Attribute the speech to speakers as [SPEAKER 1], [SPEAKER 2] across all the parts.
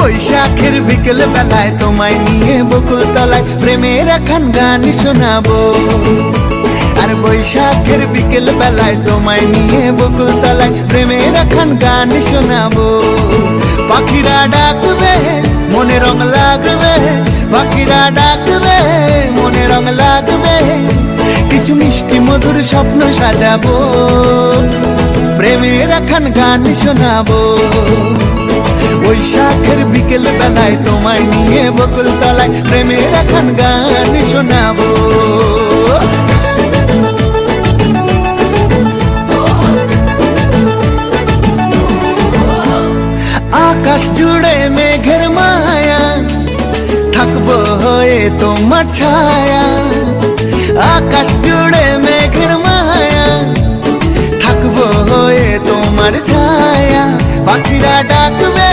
[SPEAKER 1] বৈশাখের বিকেল বেলায় তোমায় নিয়ে বকুল তলায় প্রেমের একখান গান শোনাবো। আর বৈশাখের বিকেল বেলায় তোমায় নিয়ে বকুল তলায় প্রেমের একখান গান শোনাবো। পাখিরা ডাকবে মনে রং লাগবে, পাখিরা ডাকবে মনে রং লাগবে, কিছু মিষ্টি মধুর স্বপ্ন সাজাবো, প্রেমের একখান গান শোনাবো। বৈশাখের বিকেল বেলায় তোমায় নিয়ে বকুল তলায় প্রেমের একখান গান শোনাবো। আকাশ জুড়ে মেঘের মায়া, থাকবো হয়ে তোমার ছায়া। আকাশ জুড়ে মেঘের মায়া, থাকবো হয়ে তোমার ছায়া। পাখিরা ডাকবে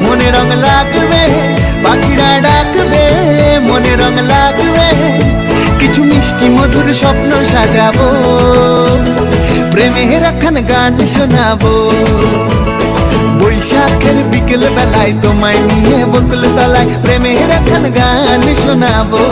[SPEAKER 1] মনে রং লাগবে, পাখিরা ডাকবে মনে রং লাগবে, কিছু মিষ্টি মধুর স্বপ্ন সাজাবো, প্রেমের একখান গান শোনাবো। বৈশাখের বিকেল বেলায় তোমায় নিয়ে বকুল তলায় প্রেমের একখান গান শোনাবো।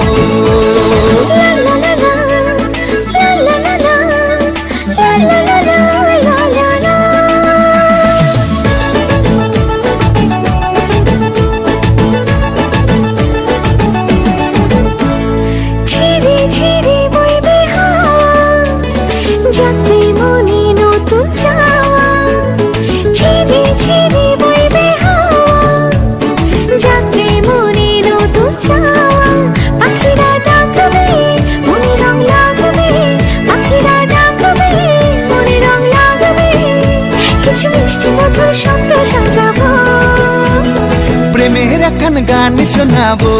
[SPEAKER 1] প্রেমের একখান গান শোনাবো।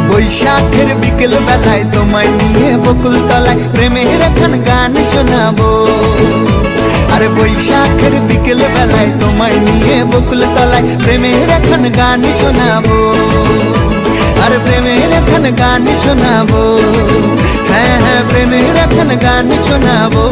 [SPEAKER 1] বৈশাখের বিকেল বেলায় তোমায় নিয়ে বকুল তলায় প্রেমের একখান গান শোনাবো। আর বৈশাখের বিকেল বেলায় তোমায় নিয়ে বকুল তলায় প্রেমের একখান গান শোনাবো। আর প্রেমের একখান গান শোনাবো, হ্যাঁ হ্যাঁ প্রেমের একখান গান শোনাবো।